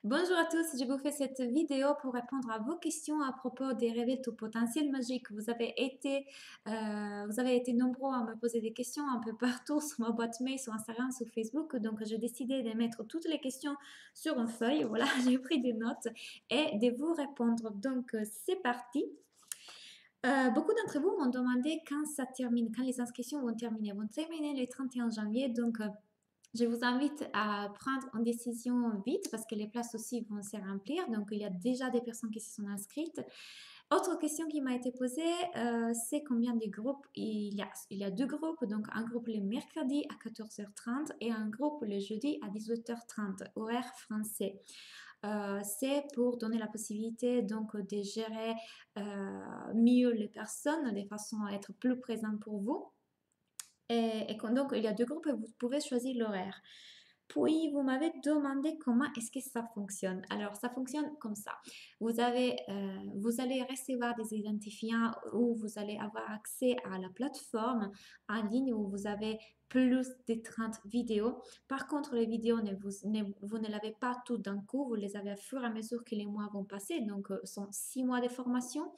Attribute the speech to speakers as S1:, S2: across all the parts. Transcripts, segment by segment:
S1: Bonjour à tous, je vous fais cette vidéo pour répondre à vos questions à propos des réveils tout potentiel magique. Vous avez été nombreux à me poser des questions un peu partout sur ma boîte mail, sur Instagram, sur Facebook. Donc, j'ai décidé de mettre toutes les questions sur une feuille. Voilà, j'ai pris des notes et de vous répondre. Donc, c'est parti. Beaucoup d'entre vous m'ont demandé quand ça termine, quand les inscriptions vont terminer. Vont terminer le 31 janvier. Donc, je vous invite à prendre une décision vite parce que les places aussi vont se remplir. Donc, il y a déjà des personnes qui se sont inscrites. Autre question qui m'a été posée, c'est combien de groupes il y a deux groupes, donc un groupe le mercredi à 14h30 et un groupe le jeudi à 18h30, horaire français. C'est pour donner la possibilité donc de gérer mieux les personnes de façon à être plus présent pour vous. Donc, il y a deux groupes et vous pouvez choisir l'horaire. Puis, vous m'avez demandé comment est-ce que ça fonctionne. Alors, ça fonctionne comme ça. Vous allez recevoir des identifiants où vous allez avoir accès à la plateforme en ligne où vous avez plus de 30 vidéos. Par contre, les vidéos, vous ne l'avez pas tout d'un coup, vous les avez à fur et à mesure que les mois vont passer. Donc, ce sont 6 mois de formation.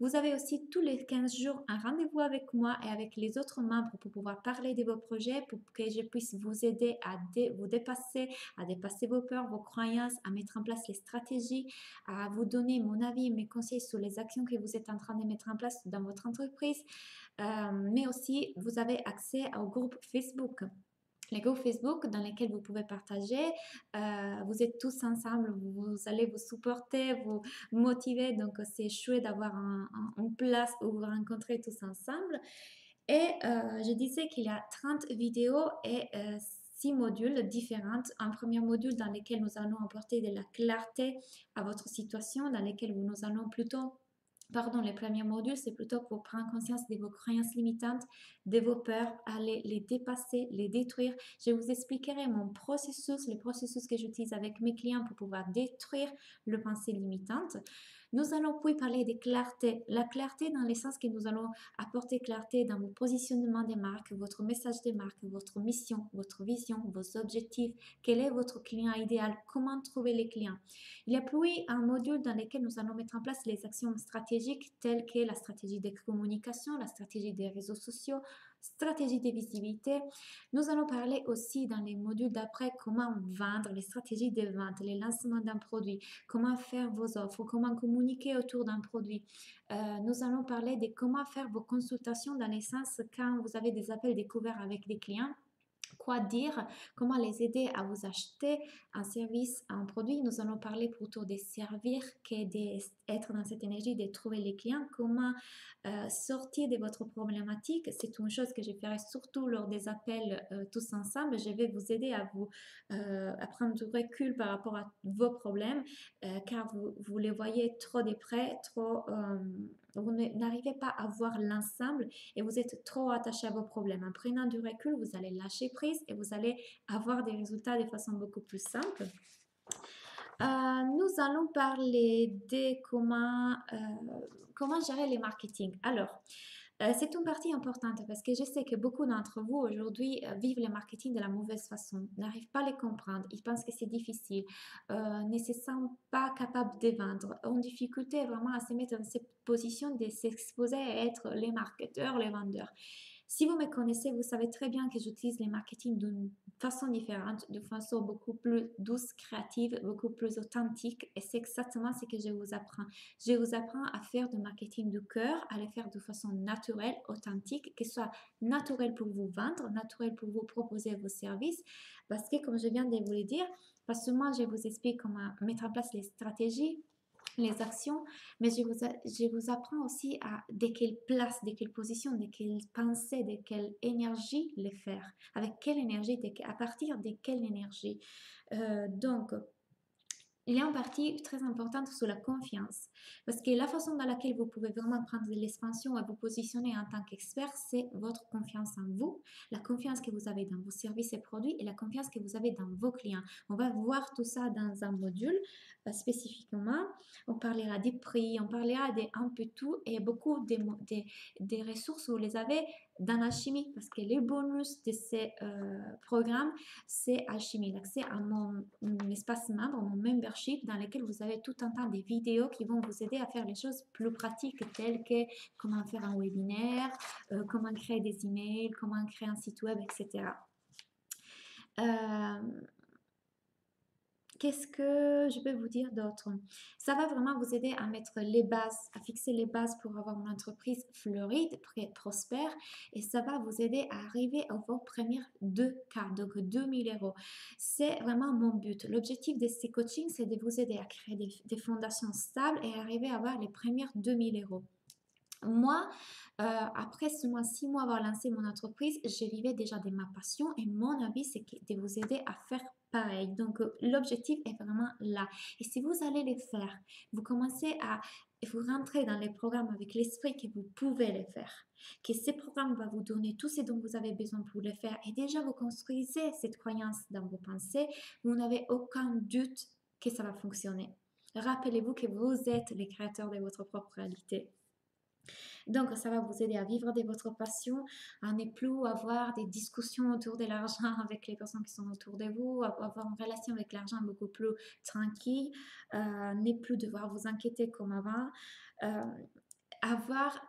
S1: Vous avez aussi tous les 15 jours un rendez-vous avec moi et avec les autres membres pour pouvoir parler de vos projets, pour que je puisse vous aider à vous dépasser, à dépasser vos peurs, vos croyances, à mettre en place les stratégies, à vous donner mon avis et mes conseils sur les actions que vous êtes en train de mettre en place dans votre entreprise. Mais aussi, vous avez accès au groupe Facebook. Les groupes Facebook dans lesquels vous pouvez partager. Vous êtes tous ensemble, vous allez vous supporter, vous motiver. Donc, c'est chouette d'avoir une place où vous vous rencontrez tous ensemble. Et je disais qu'il y a 30 vidéos et 6 modules différents. Un premier module dans lequel nous allons apporter de la clarté à votre situation, dans lequel nous allons plutôt Pardon, les premiers modules, c'est plutôt pour prendre conscience de vos croyances limitantes, de vos peurs, aller les dépasser, les détruire. Je vous expliquerai mon processus, le processus que j'utilise avec mes clients pour pouvoir détruire le pensée limitante. Nous allons puis parler de clarté. La clarté dans le sens que nous allons apporter clarté dans vos positionnements des marques, votre message des marques, votre mission, votre vision, vos objectifs, quel est votre client idéal, comment trouver les clients. Il y a puis un module dans lequel nous allons mettre en place les actions stratégiques telles que la stratégie de communication, la stratégie des réseaux sociaux, stratégie de visibilité. Nous allons parler aussi dans les modules d'après comment vendre, les stratégies de vente, les lancements d'un produit, comment faire vos offres, comment communiquer autour d'un produit. Nous allons parler de comment faire vos consultations dans le sens quand vous avez des appels découverts avec des clients. Quoi dire, comment les aider à vous acheter un service, un produit. Nous allons parler plutôt de servir que d'être dans cette énergie de trouver les clients, comment sortir de votre problématique. C'est une chose que je ferai surtout lors des appels tous ensemble. Je vais vous aider à prendre du recul par rapport à vos problèmes car vous les voyez trop de près, vous n'arrivez pas à voir l'ensemble et vous êtes trop attaché à vos problèmes. En prenant du recul, vous allez lâcher prise et vous allez avoir des résultats de façon beaucoup plus simple. Nous allons parler de comment gérer les marketing. Alors, c'est une partie importante parce que je sais que beaucoup d'entre vous aujourd'hui vivent le marketing de la mauvaise façon, n'arrivent pas à les comprendre, ils pensent que c'est difficile, ne se sentent pas capables de vendre, ont difficulté vraiment à se mettre dans cette position de s'exposer à être les marketeurs, les vendeurs. Si vous me connaissez, vous savez très bien que j'utilise les marketing d'une façon différente, de façon beaucoup plus douce, créative, beaucoup plus authentique. Et c'est exactement ce que je vous apprends. Je vous apprends à faire du marketing du cœur, à le faire de façon naturelle, authentique, que ce soit naturel pour vous vendre, naturel pour vous proposer vos services. Parce que, comme je viens de vous le dire, pas seulement je vous explique comment mettre en place les stratégies, les actions, mais je vous apprends aussi de quelle place, de quelle position, de quelle pensée, de quelle énergie les faire, avec quelle énergie, à partir de quelle énergie. Donc, il y a une partie très importante sur la confiance. Parce que la façon dans laquelle vous pouvez vraiment prendre de l'expansion et vous positionner en tant qu'expert, c'est votre confiance en vous, la confiance que vous avez dans vos services et produits et la confiance que vous avez dans vos clients. On va voir tout ça dans un module spécifiquement. On parlera des prix, on parlera de un peu tout et beaucoup des ressources, vous les avez dans Alchimie, parce que les bonus de ces programmes, c'est Alchimie, l'accès à mon espace membre, mon membership, dans lequel vous avez tout un tas de vidéos qui vont vous aider à faire les choses plus pratiques, telles que comment faire un webinaire, comment créer des emails, comment créer un site web, etc. Qu'est-ce que je peux vous dire d'autre? Ça va vraiment vous aider à mettre les bases, à fixer les bases pour avoir une entreprise floride, prospère, et ça va vous aider à arriver à vos premières 2K, donc 2000 euros. C'est vraiment mon but. L'objectif de ces coachings, c'est de vous aider à créer des fondations stables et arriver à avoir les premières 2000 euros. Moi, après seulement 6 mois avoir lancé mon entreprise, je vivais déjà de ma passion et mon envie, c'est de vous aider à faire pareil. Donc, l'objectif est vraiment là. Et si vous allez les faire, vous commencez à vous rentrer dans les programmes avec l'esprit que vous pouvez les faire, que ces programmes vont vous donner tout ce dont vous avez besoin pour les faire. Et déjà, vous construisez cette croyance dans vos pensées, vous n'avez aucun doute que ça va fonctionner. Rappelez-vous que vous êtes les créateurs de votre propre réalité. Donc, ça va vous aider à vivre de votre passion, à ne plus avoir des discussions autour de l'argent avec les personnes qui sont autour de vous, à avoir une relation avec l'argent beaucoup plus tranquille, ne plus devoir vous inquiéter comme avant, avoir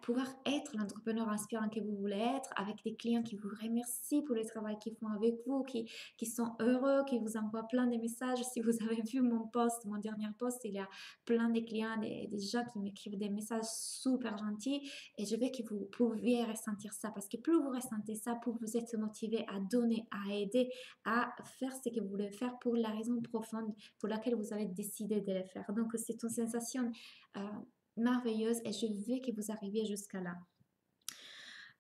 S1: pouvoir être l'entrepreneur inspirant que vous voulez être, avec des clients qui vous remercient pour le travail qu'ils font avec vous, qui sont heureux, qui vous envoient plein de messages. Si vous avez vu mon post, mon dernier post, il y a plein de clients, des gens qui m'écrivent des messages super gentils, et je veux que vous pouviez ressentir ça, parce que plus vous ressentez ça, plus vous êtes motivé à donner, à aider, à faire ce que vous voulez faire pour la raison profonde pour laquelle vous avez décidé de le faire. Donc, c'est une sensation merveilleuse et je veux que vous arriviez jusqu'à là.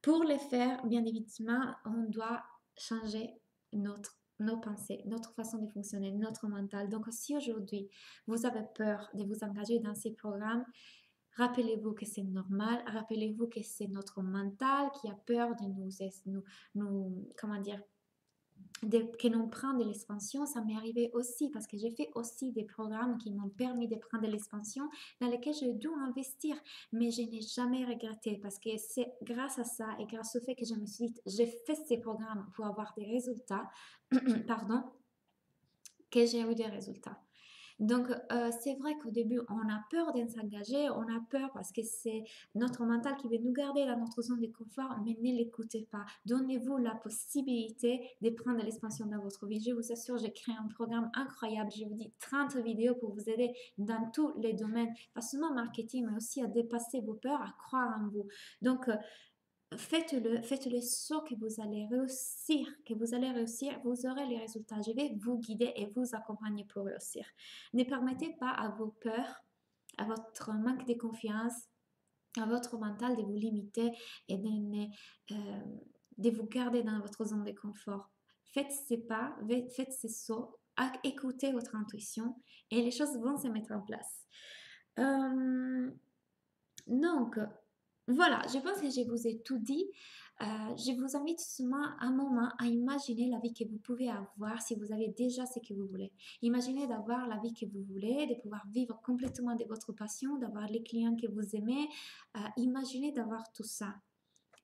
S1: Pour le faire, bien évidemment, on doit changer nos pensées, notre façon de fonctionner, notre mental. Donc, si aujourd'hui vous avez peur de vous engager dans ces programmes, rappelez-vous que c'est normal, rappelez-vous que c'est notre mental qui a peur de comment dire, que l'on prend de l'expansion. Ça m'est arrivé aussi parce que j'ai fait aussi des programmes qui m'ont permis de prendre de l'expansion dans lesquels je dois investir, mais je n'ai jamais regretté parce que c'est grâce à ça et grâce au fait que je me suis dit j'ai fait ces programmes pour avoir des résultats pardon, que j'ai eu des résultats. Donc, c'est vrai qu'au début, on a peur de s'engager, on a peur parce que c'est notre mental qui veut nous garder dans notre zone de confort, mais ne l'écoutez pas. Donnez-vous la possibilité de prendre l'expansion dans votre vie. Je vous assure, j'ai créé un programme incroyable. Je vous dis 30 vidéos pour vous aider dans tous les domaines, pas seulement marketing, mais aussi à dépasser vos peurs, à croire en vous. Donc, faites-le sûr que vous allez réussir, vous aurez les résultats. Je vais vous guider et vous accompagner pour réussir. Ne permettez pas à vos peurs, à votre manque de confiance, à votre mental de vous limiter et de vous garder dans votre zone de confort. Faites ces pas, faites ces sauts, écoutez votre intuition et les choses vont se mettre en place. Donc, voilà, je pense que je vous ai tout dit. Je vous invite seulement un moment à imaginer la vie que vous pouvez avoir si vous avez déjà ce que vous voulez. Imaginez d'avoir la vie que vous voulez, de pouvoir vivre complètement de votre passion, d'avoir les clients que vous aimez. Imaginez d'avoir tout ça.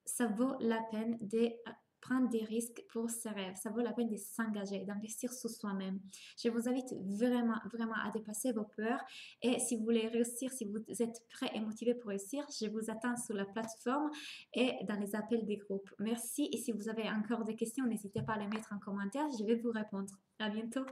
S1: Ça vaut la peine de prendre des risques pour ses rêves. Ça vaut la peine de s'engager, d'investir sur soi-même. Je vous invite vraiment, vraiment à dépasser vos peurs. Et si vous voulez réussir, si vous êtes prêt et motivé pour réussir, je vous attends sur la plateforme et dans les appels des groupes. Merci. Et si vous avez encore des questions, n'hésitez pas à les mettre en commentaire. Je vais vous répondre. À bientôt.